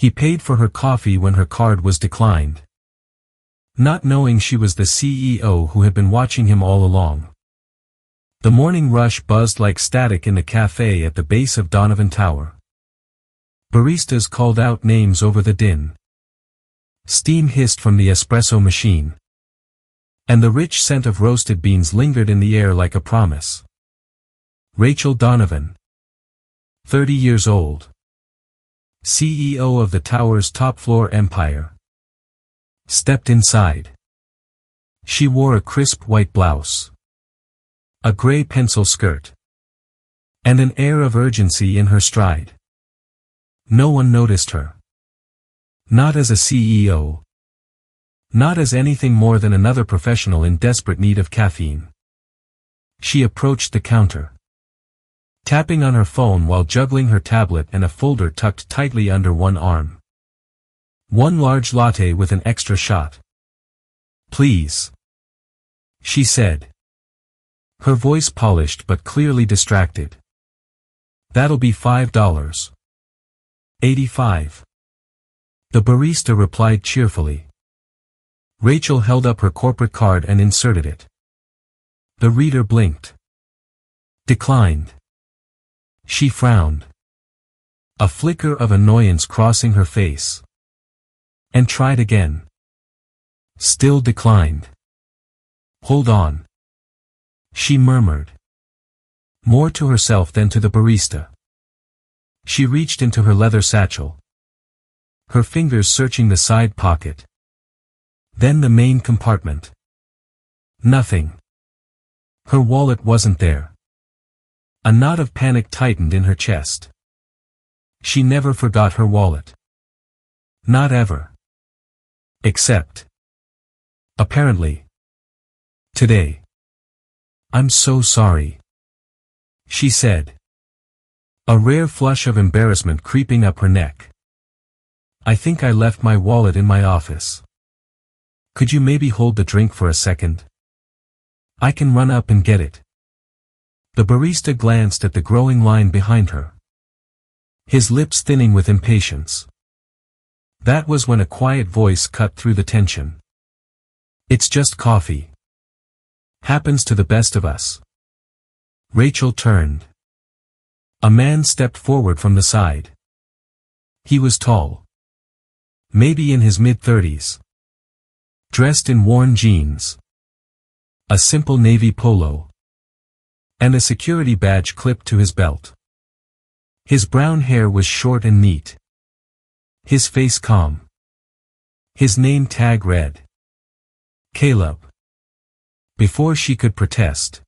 He paid for her coffee when her card was declined, not knowing she was the CEO who had been watching him all along. The morning rush buzzed like static in the cafe at the base of Donovan Tower. Baristas called out names over the din. Steam hissed from the espresso machine, and the rich scent of roasted beans lingered in the air like a promise. Rachel Donovan, 30 years old, CEO of the tower's top-floor empire, stepped inside. She wore a crisp white blouse, a gray pencil skirt, and an air of urgency in her stride. No one noticed her. Not as a CEO. Not as anything more than another professional in desperate need of caffeine. She approached the counter, tapping on her phone while juggling her tablet and a folder tucked tightly under one arm. One large latte with an extra shot. Please, she said, her voice polished but clearly distracted. That'll be $5. 85. The barista replied cheerfully. Rachel held up her corporate card and inserted it. The reader blinked. Declined. She frowned, a flicker of annoyance crossing her face, and tried again. Still declined. Hold on, she murmured, more to herself than to the barista. She reached into her leather satchel, her fingers searching the side pocket, then the main compartment. Nothing. Her wallet wasn't there. A knot of panic tightened in her chest. She never forgot her wallet. Not ever. Except, apparently, today. I'm so sorry, she said, a rare flush of embarrassment creeping up her neck. I think I left my wallet in my office. Could you maybe hold the drink for a second? I can run up and get it. The barista glanced at the growing line behind her, his lips thinning with impatience. That was when a quiet voice cut through the tension. It's just coffee. Happens to the best of us. Rachel turned. A man stepped forward from the side. He was tall, maybe in his mid-30s, dressed in worn jeans, a simple navy polo, and a security badge clipped to his belt. His brown hair was short and neat, his face calm. His name tag read, Caleb. Before she could protest,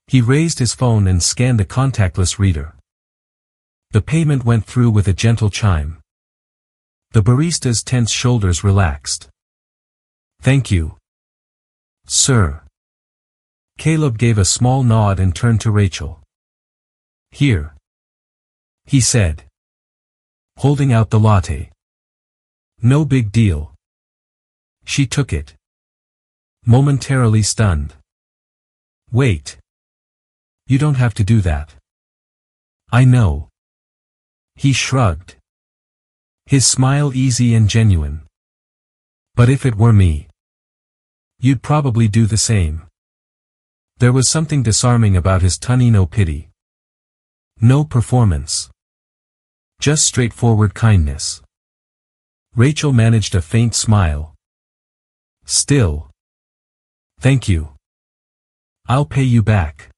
he raised his phone and scanned the contactless reader. The payment went through with a gentle chime. The barista's tense shoulders relaxed. Thank you, sir. Caleb gave a small nod and turned to Rachel. Here, he said, holding out the latte. No big deal. She took it, momentarily stunned. Wait. You don't have to do that. I know. He shrugged, his smile easy and genuine. But if it were me, you'd probably do the same. There was something disarming about his tunny no pity. No performance. Just straightforward kindness. Rachel managed a faint smile. Still. Thank you. I'll pay you back.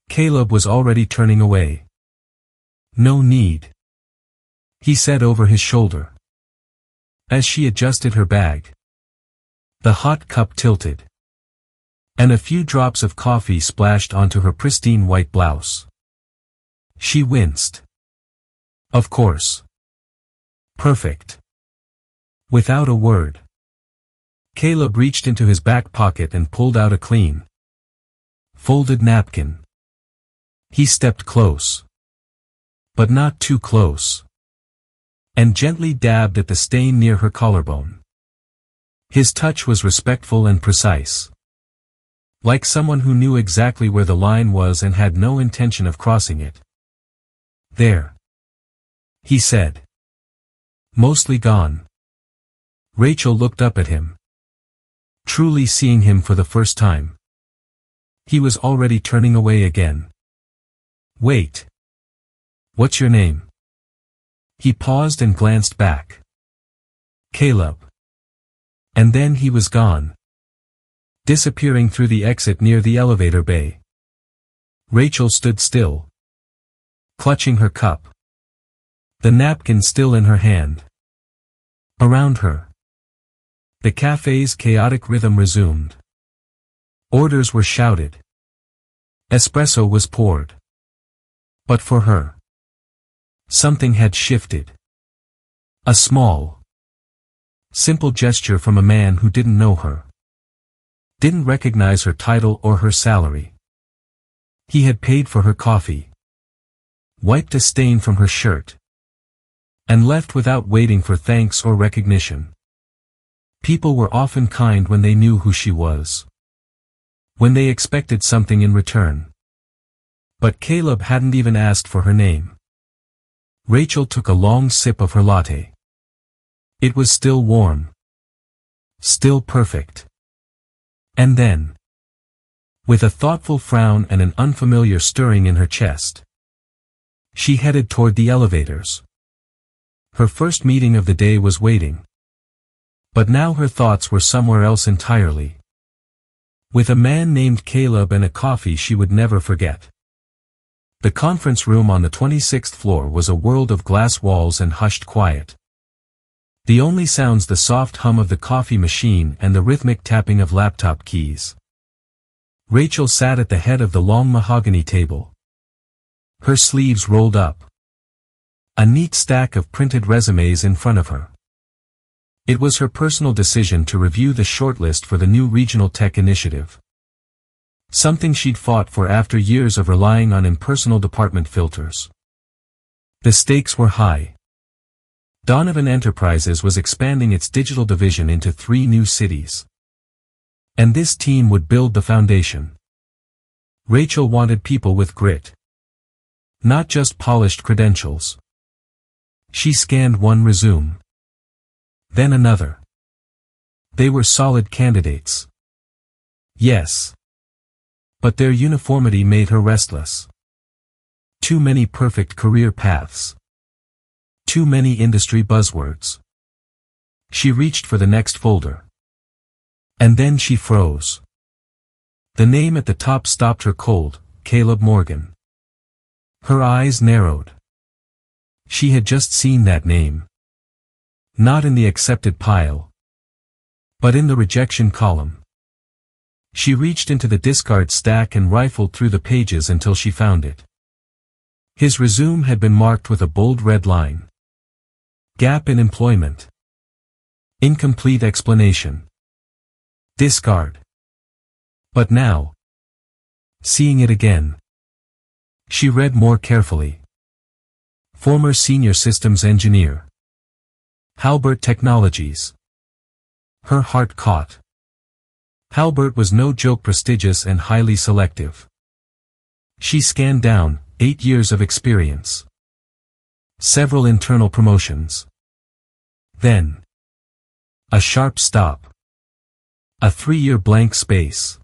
Caleb was already turning away. No need, he said over his shoulder. As she adjusted her bag, the hot cup tilted, and a few drops of coffee splashed onto her pristine white blouse. She winced. Of course. Perfect. Without a word, Caleb reached into his back pocket and pulled out a clean, folded napkin. He stepped close, but not too close, and gently dabbed at the stain near her collarbone. His touch was respectful and precise, like someone who knew exactly where the line was and had no intention of crossing it. There, he said. Mostly gone. Rachel looked up at him. Truly seeing him for the first time. He was already turning away again. Wait. What's your name? He paused and glanced back. Caleb. And then he was gone. Disappearing through the exit near the elevator bay. Rachel stood still. Clutching her cup. The napkin still in her hand. Around her. The cafe's chaotic rhythm resumed. Orders were shouted. Espresso was poured. But for her, something had shifted. A small, simple gesture from a man who didn't know her. Didn't recognize her title or her salary. He had paid for her coffee. Wiped a stain from her shirt. And left without waiting for thanks or recognition. People were often kind when they knew who she was. When they expected something in return. But Caleb hadn't even asked for her name. Rachel took a long sip of her latte. It was still warm. Still perfect. And then, with a thoughtful frown and an unfamiliar stirring in her chest, she headed toward the elevators. Her first meeting of the day was waiting. But now her thoughts were somewhere else entirely. With a man named Caleb and a coffee she would never forget. The conference room on the 26th floor was a world of glass walls and hushed quiet. The only sounds the soft hum of the coffee machine and the rhythmic tapping of laptop keys. Rachel sat at the head of the long mahogany table. Her sleeves rolled up. A neat stack of printed resumes in front of her. It was her personal decision to review the shortlist for the new regional tech initiative. Something she'd fought for after years of relying on impersonal department filters. The stakes were high. Donovan Enterprises was expanding its digital division into 3 new cities. And this team would build the foundation. Rachel wanted people with grit. Not just polished credentials. She scanned one resume. Then another. They were solid candidates. Yes. But their uniformity made her restless. Too many perfect career paths. Too many industry buzzwords. She reached for the next folder. And then she froze. The name at the top stopped her cold, Caleb Morgan. Her eyes narrowed. She had just seen that name. Not in the accepted pile. But in the rejection column. She reached into the discard stack and rifled through the pages until she found it. His resume had been marked with a bold red line. Gap in employment. Incomplete explanation. Discard. But now, seeing it again, she read more carefully. Former senior systems engineer. Halbert Technologies. Her heart caught. Halbert was no joke, prestigious and highly selective. She scanned down, 8 years of experience. Several internal promotions. Then, a sharp stop. A 3-year blank space.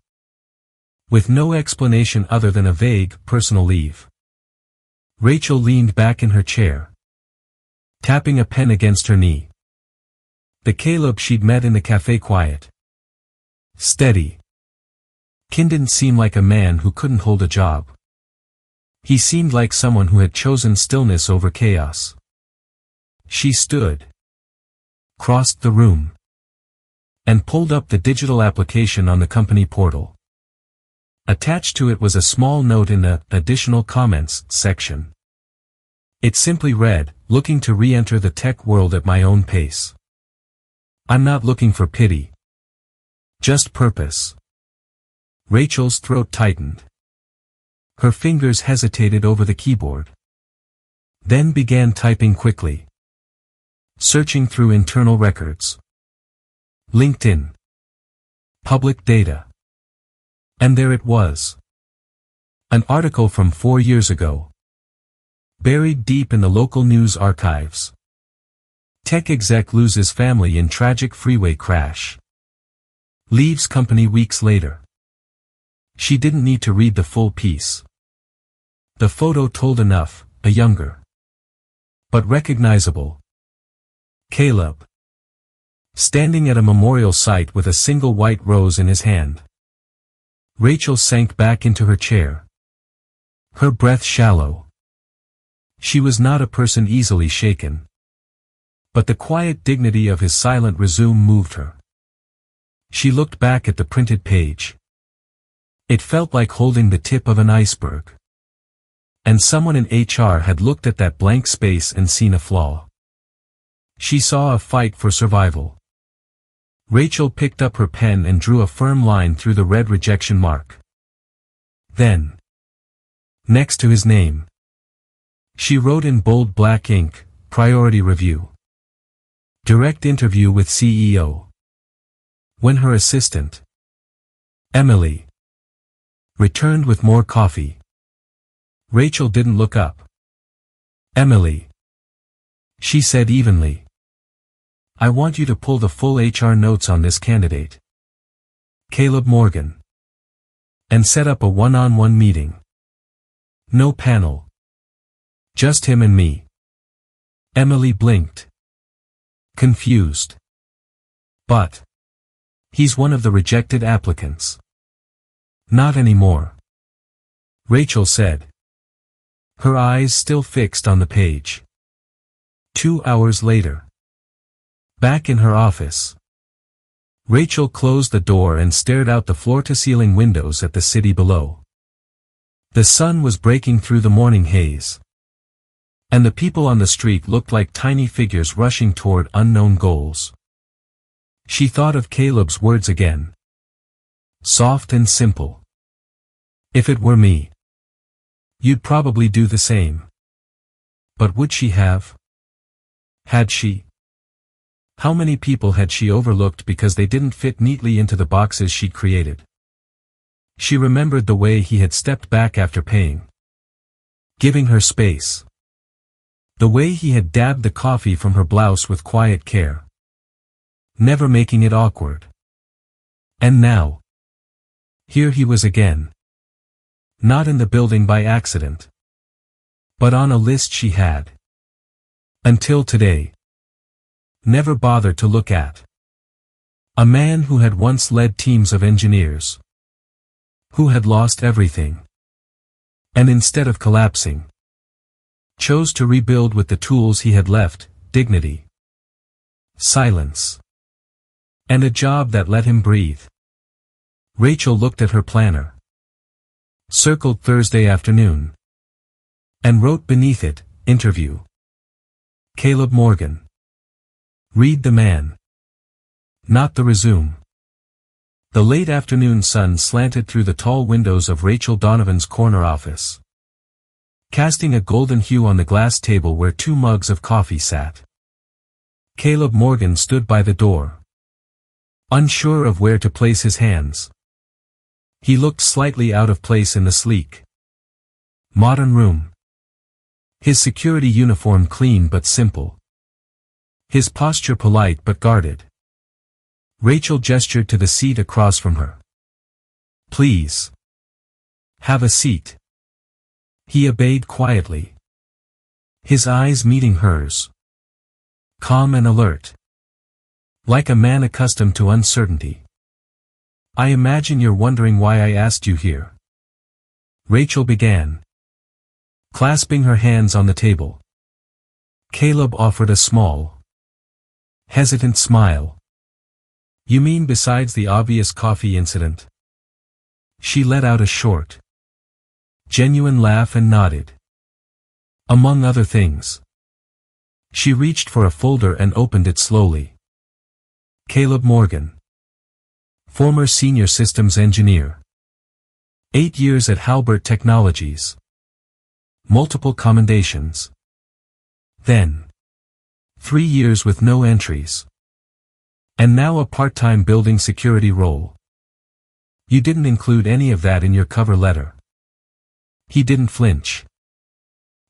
With no explanation other than a vague, personal leave. Rachel leaned back in her chair. Tapping a pen against her knee. The Caleb she'd met in the cafe, quiet. Steady. Kin didn't seem like a man who couldn't hold a job. He seemed like someone who had chosen stillness over chaos. She stood. Crossed the room. And pulled up the digital application on the company portal. Attached to it was a small note in the additional comments section. It simply read, looking to re-enter the tech world at my own pace. I'm not looking for pity. Just purpose. Rachel's throat tightened. Her fingers hesitated over the keyboard. Then began typing quickly. Searching through internal records. LinkedIn. Public data. And there it was. An article from 4 years ago. Buried deep in the local news archives. Tech exec loses family in tragic freeway crash. Leaves company weeks later. She didn't need to read the full piece. The photo told enough, a younger, but recognizable Caleb, standing at a memorial site with a single white rose in his hand. Rachel sank back into her chair. Her breath shallow. She was not a person easily shaken. But the quiet dignity of his silent resume moved her. She looked back at the printed page. It felt like holding the tip of an iceberg. And someone in HR had looked at that blank space and seen a flaw. She saw a fight for survival. Rachel picked up her pen and drew a firm line through the red rejection mark. Then, next to his name, she wrote in bold black ink, priority review. Direct interview with CEO. When her assistant, Emily, returned with more coffee, Rachel didn't look up. Emily, she said evenly, I want you to pull the full HR notes on this candidate, Caleb Morgan, and set up a one-on-one meeting. No panel. Just him and me. Emily blinked. Confused. But he's one of the rejected applicants. Not anymore, Rachel said, her eyes still fixed on the page. 2 hours later. Back in her office. Rachel closed the door and stared out the floor-to-ceiling windows at the city below. The sun was breaking through the morning haze. And the people on the street looked like tiny figures rushing toward unknown goals. She thought of Caleb's words again. Soft and simple. If it were me, you'd probably do the same. But would she have? Had she? How many people had she overlooked because they didn't fit neatly into the boxes she'd created? She remembered the way he had stepped back after paying, giving her space. The way he had dabbed the coffee from her blouse with quiet care, never making it awkward. And now, here he was again. Not in the building by accident, but on a list she had, until today, never bothered to look at. A man who had once led teams of engineers, who had lost everything, and instead of collapsing, chose to rebuild with the tools he had left, dignity, silence, and a job that let him breathe. Rachel looked at her planner, circled Thursday afternoon, and wrote beneath it, interview. Caleb Morgan. Read the man, not the resume. The late afternoon sun slanted through the tall windows of Rachel Donovan's corner office, casting a golden hue on the glass table where 2 mugs of coffee sat. Caleb Morgan stood by the door, unsure of where to place his hands. He looked slightly out of place in the sleek, modern room. His security uniform clean but simple. His posture polite but guarded. Rachel gestured to the seat across from her. Please. Have a seat. He obeyed quietly, his eyes meeting hers, calm and alert, like a man accustomed to uncertainty. I imagine you're wondering why I asked you here. Rachel began, clasping her hands on the table. Caleb offered a small, hesitant smile. You mean besides the obvious coffee incident? She let out a short, genuine laugh and nodded. Among other things. She reached for a folder and opened it slowly. Caleb Morgan. Former senior systems engineer. 8 years at Halbert Technologies. Multiple commendations. Then 3 years with no entries. And now a part-time building security role. You didn't include any of that in your cover letter. He didn't flinch.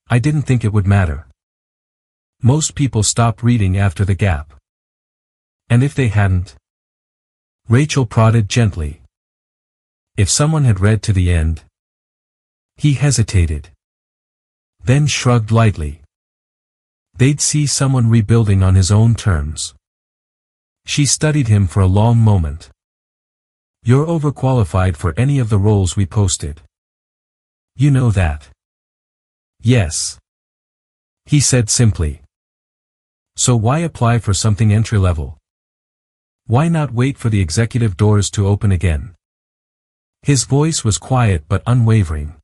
I didn't think it would matter. Most people stop reading after the gap. And if they hadn't? Rachel prodded gently. If someone had read to the end? He hesitated. Then shrugged lightly. They'd see someone rebuilding on his own terms. She studied him for a long moment. You're overqualified for any of the roles we posted. You know that. Yes. He said simply. So why apply for something entry-level? Why not wait for the executive doors to open again? His voice was quiet but unwavering.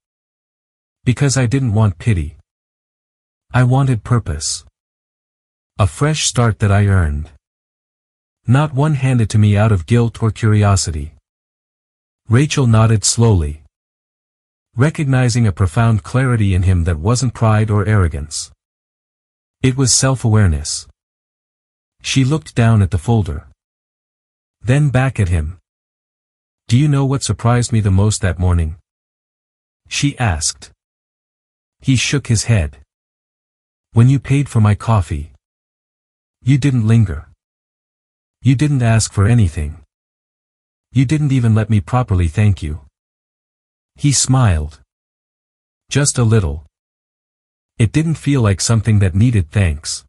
Because I didn't want pity. I wanted purpose. A fresh start that I earned. Not one handed to me out of guilt or curiosity. Rachel nodded slowly, recognizing a profound clarity in him that wasn't pride or arrogance. It was self-awareness. She looked down at the folder. Then back at him. Do you know what surprised me the most that morning? She asked. He shook his head. When you paid for my coffee. You didn't linger. You didn't ask for anything. You didn't even let me properly thank you. He smiled. Just a little. It didn't feel like something that needed thanks.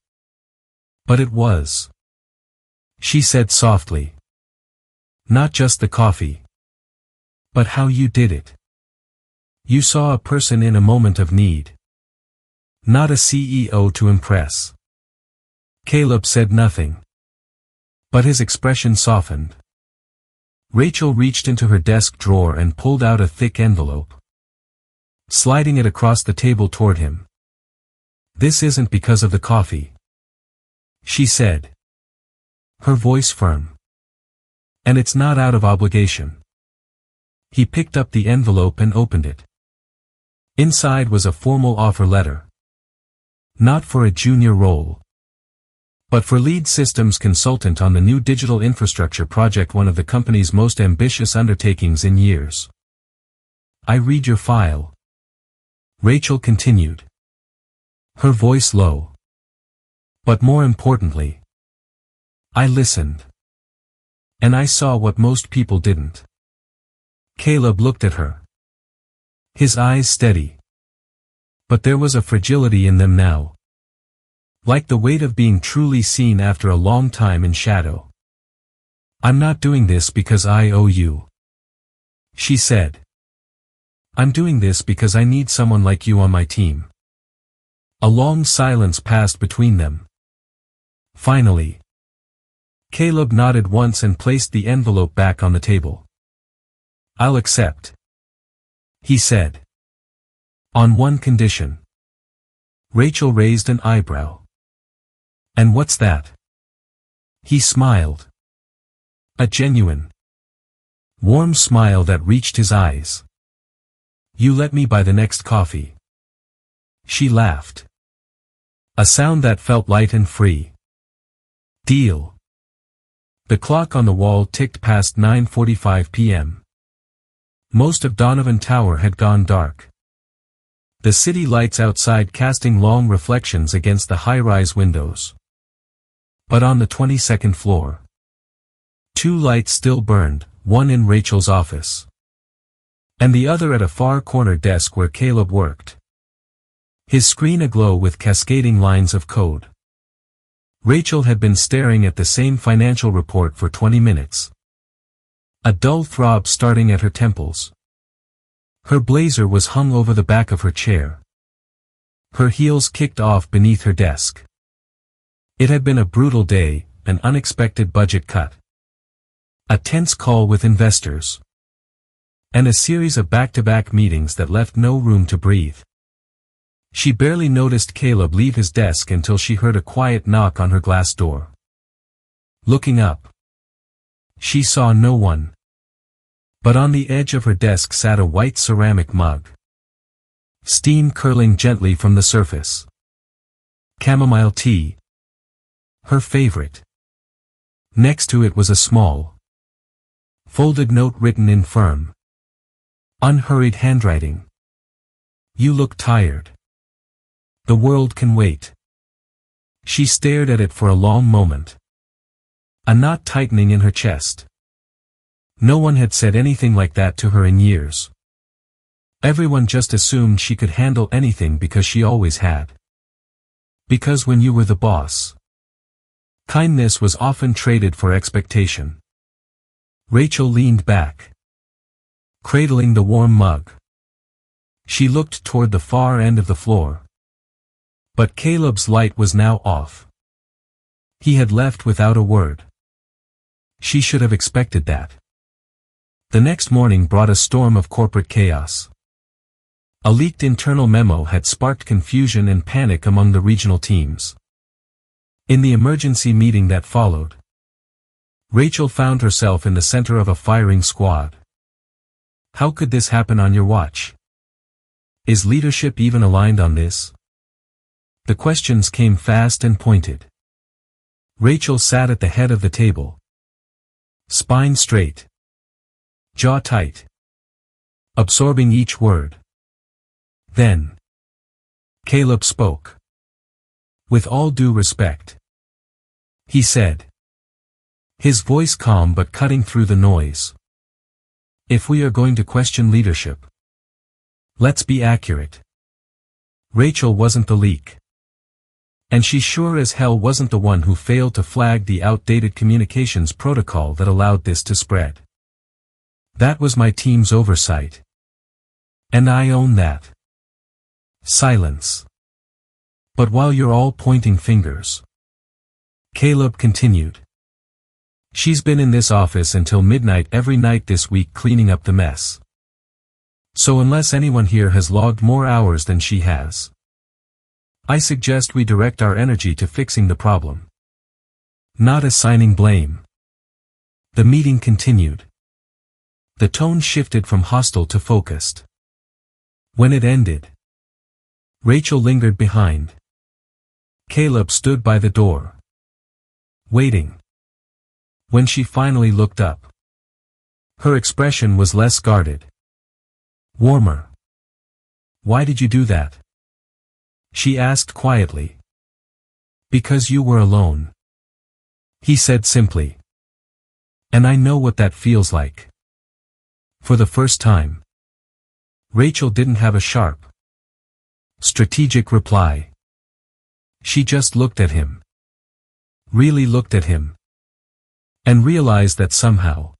But it was. She said softly. Not just the coffee. But how you did it. You saw a person in a moment of need. Not a CEO to impress. Caleb said nothing. But his expression softened. Rachel reached into her desk drawer and pulled out a thick envelope. Sliding it across the table toward him. This isn't because of the coffee. She said. Her voice firm. And it's not out of obligation. He picked up the envelope and opened it. Inside was a formal offer letter. Not for a junior role. But for lead systems consultant on the new digital infrastructure project, one of the company's most ambitious undertakings in years. I read your file. Rachel continued. Her voice low. But more importantly, I listened. And I saw what most people didn't. Caleb looked at her. His eyes steady. But there was a fragility in them now. Like the weight of being truly seen after a long time in shadow. I'm not doing this because I owe you. She said. I'm doing this because I need someone like you on my team. A long silence passed between them. Finally. Caleb nodded once and placed the envelope back on the table. I'll accept. He said. On one condition. Rachel raised an eyebrow. And what's that? He smiled. A genuine, warm smile that reached his eyes. You let me buy the next coffee. She laughed. A sound that felt light and free. Deal. The clock on the wall ticked past 9:45 p.m. Most of Donovan Tower had gone dark. The city lights outside casting long reflections against the high-rise windows. But on the 22nd floor, two lights still burned, one in Rachel's office. And the other at a far corner desk where Caleb worked. His screen aglow with cascading lines of code. Rachel had been staring at the same financial report for 20 minutes. A dull throb starting at her temples. Her blazer was hung over the back of her chair. Her heels kicked off beneath her desk. It had been a brutal day, an unexpected budget cut. A tense call with investors. And a series of back-to-back meetings that left no room to breathe. She barely noticed Caleb leave his desk until she heard a quiet knock on her glass door. Looking up, she saw no one. But on the edge of her desk sat a white ceramic mug. Steam curling gently from the surface. Chamomile tea. Her favorite. Next to it was a small, folded note written in firm, unhurried handwriting. You look tired. The world can wait. She stared at it for a long moment. A knot tightening in her chest. No one had said anything like that to her in years. Everyone just assumed she could handle anything because she always had. Because when you were the boss, kindness was often traded for expectation. Rachel leaned back, cradling the warm mug. She looked toward the far end of the floor. But Caleb's light was now off. He had left without a word. She should have expected that. The next morning brought a storm of corporate chaos. A leaked internal memo had sparked confusion and panic among the regional teams. In the emergency meeting that followed, Rachel found herself in the center of a firing squad. How could this happen on your watch? Is leadership even aligned on this? The questions came fast and pointed. Rachel sat at the head of the table. Spine straight. Jaw tight. Absorbing each word. Then Caleb spoke. With all due respect, he said, his voice calm but cutting through the noise. If we are going to question leadership, let's be accurate. Rachel wasn't the leak. And she sure as hell wasn't the one who failed to flag the outdated communications protocol that allowed this to spread. That was my team's oversight. And I own that. Silence. But while you're all pointing fingers, Caleb continued. She's been in this office until midnight every night this week cleaning up the mess. So unless anyone here has logged more hours than she has, I suggest we direct our energy to fixing the problem, not assigning blame. The meeting continued. The tone shifted from hostile to focused. When it ended, Rachel lingered behind. Caleb stood by the door, waiting. When she finally looked up, her expression was less guarded, warmer. Why did you do that? She asked quietly. Because you were alone, he said simply. And I know what that feels like. For the first time, Rachel didn't have a sharp, strategic reply. She just looked at him. Really looked at him. And realized that somehow,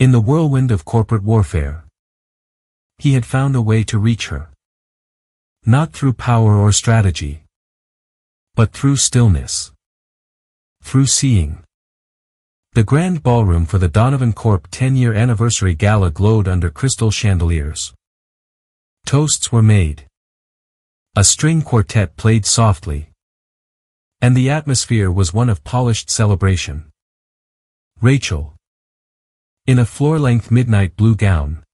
in the whirlwind of corporate warfare, he had found a way to reach her. Not through power or strategy, but through stillness. Through seeing. The grand ballroom for the Donovan Corp 10-year anniversary gala glowed under crystal chandeliers. Toasts were made. A string quartet played softly. And the atmosphere was one of polished celebration. Rachel, in a floor-length midnight blue gown,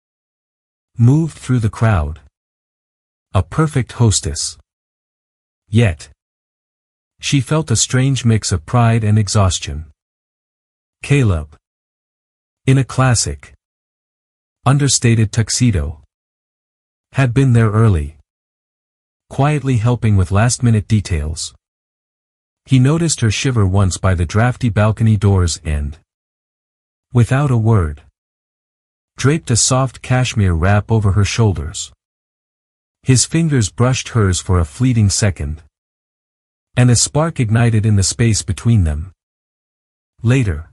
moved through the crowd. A perfect hostess. Yet, she felt a strange mix of pride and exhaustion. Caleb, in a classic, understated tuxedo, had been there early, quietly helping with last-minute details. He noticed her shiver once by the drafty balcony doors and, without a word, draped a soft cashmere wrap over her shoulders. His fingers brushed hers for a fleeting second, and a spark ignited in the space between them. Later,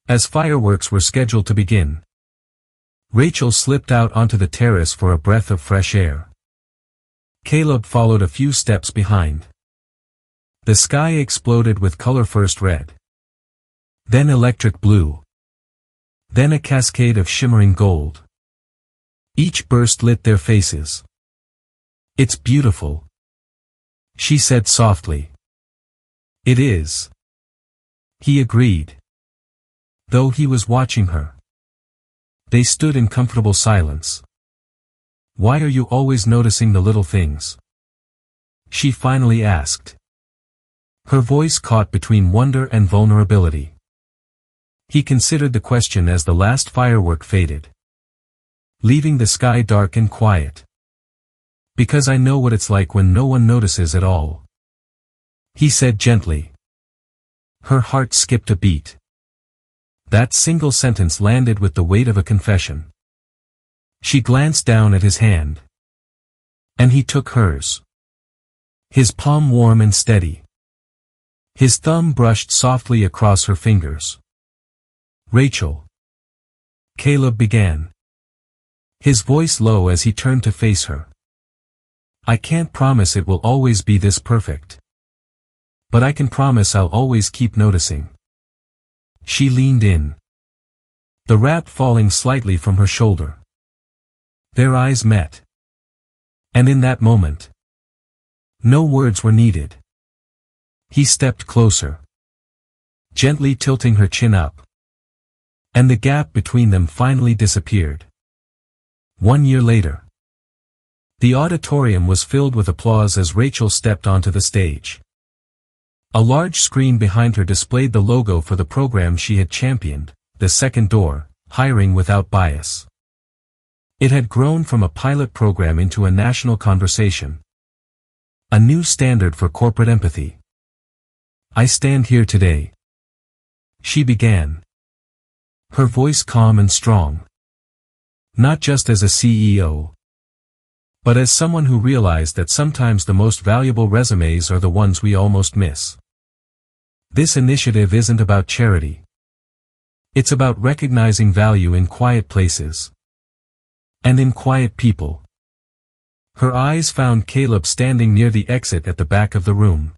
as fireworks were scheduled to begin, Rachel slipped out onto the terrace for a breath of fresh air. Caleb followed a few steps behind. The sky exploded with color, first red, then electric blue, then a cascade of shimmering gold. Each burst lit their faces. It's beautiful, she said softly. It is, he agreed, though he was watching her. They stood in comfortable silence. Why are you always noticing the little things? She finally asked. Her voice caught between wonder and vulnerability. He considered the question as the last firework faded, leaving the sky dark and quiet. Because I know what it's like when no one notices at all. he said gently. Her heart skipped a beat. That single sentence landed with the weight of a confession. She glanced down at his hand. And he took hers. His palm warm and steady. His thumb brushed softly across her fingers. Rachel. Caleb began. His voice low as he turned to face her. I can't promise it will always be this perfect. But I can promise I'll always keep noticing. She leaned in. The wrap falling slightly from her shoulder. Their eyes met. And in that moment, no words were needed. He stepped closer, gently tilting her chin up. And the gap between them finally disappeared. 1 year later, the auditorium was filled with applause as Rachel stepped onto the stage. A large screen behind her displayed the logo for the program she had championed, The Second Door, Hiring Without Bias. It had grown from a pilot program into a national conversation. A new standard for corporate empathy. I stand here today. She began. Her voice calm and strong. Not just as a CEO, but as someone who realized that sometimes the most valuable resumes are the ones we almost miss. This initiative isn't about charity. It's about recognizing value in quiet places. And in quiet people. Her eyes found Caleb standing near the exit at the back of the room.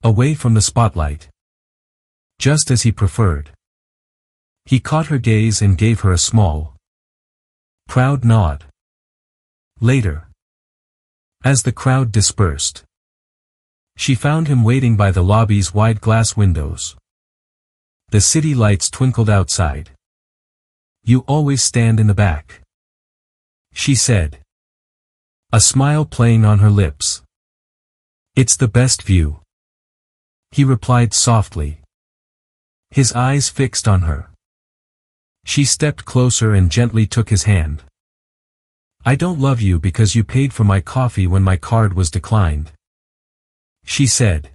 Away from the spotlight. Just as he preferred. He caught her gaze and gave her a small, proud nod. Later, as the crowd dispersed, she found him waiting by the lobby's wide glass windows. The city lights twinkled outside. You always stand in the back, she said. A smile playing on her lips. It's the best view, he replied softly. His eyes fixed on her. She stepped closer and gently took his hand. I don't love you because you paid for my coffee when my card was declined, she said.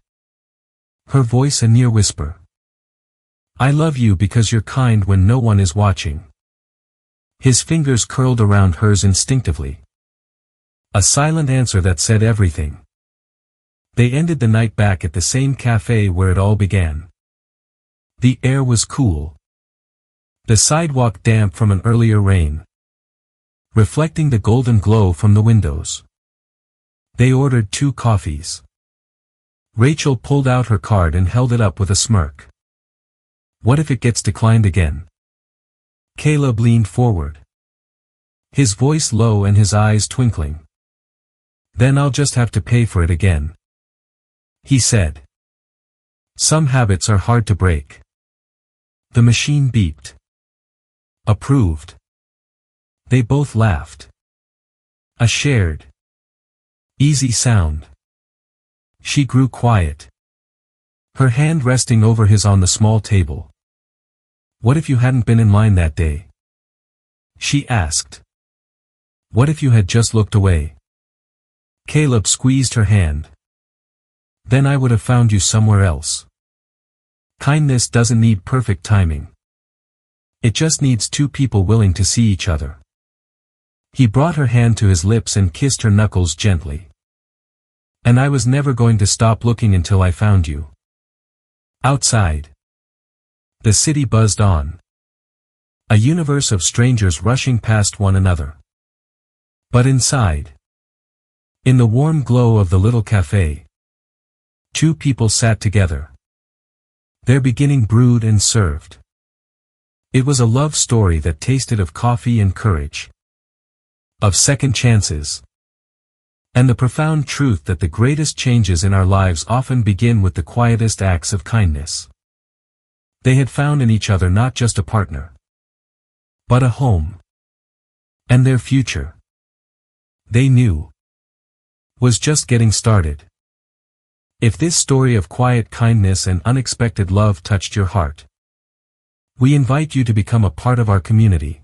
Her voice a near whisper. I love you because you're kind when no one is watching. His fingers curled around hers instinctively. A silent answer that said everything. They ended the night back at the same cafe where it all began. The air was cool. The sidewalk damp from an earlier rain, reflecting the golden glow from the windows. They ordered 2 coffees. Rachel pulled out her card and held it up with a smirk. What if it gets declined again? Caleb leaned forward. His voice low and his eyes twinkling. Then I'll just have to pay for it again, he said. Some habits are hard to break. The machine beeped. Approved. They both laughed. A shared, easy sound. She grew quiet. Her hand resting over his on the small table. What if you hadn't been in line that day? She asked. What if you had just looked away? Caleb squeezed her hand. Then I would have found you somewhere else. Kindness doesn't need perfect timing. It just needs 2 people willing to see each other. He brought her hand to his lips and kissed her knuckles gently. And I was never going to stop looking until I found you. Outside, the city buzzed on. A universe of strangers rushing past one another. But inside, in the warm glow of the little cafe, 2 people sat together. Their beginning brewed and served. It was a love story that tasted of coffee and courage. Of second chances. And the profound truth that the greatest changes in our lives often begin with the quietest acts of kindness. They had found in each other not just a partner, but a home. And their future, they knew, was just getting started. If this story of quiet kindness and unexpected love touched your heart, we invite you to become a part of our community.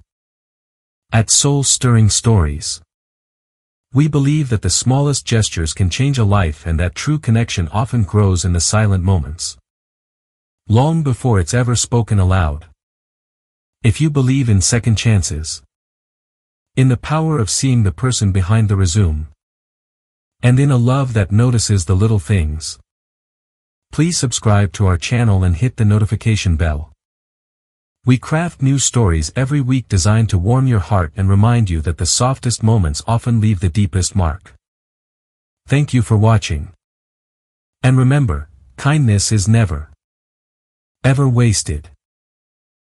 At Soul Stirring Stories, We believe that the smallest gestures can change a life and that true connection often grows in the silent moments. Long before it's ever spoken aloud. If you believe in second chances, in the power of seeing the person behind the resume, and in a love that notices the little things, please subscribe to our channel and hit the notification bell. We craft new stories every week designed to warm your heart and remind you that the softest moments often leave the deepest mark. Thank you for watching. And remember, kindness is never, ever wasted.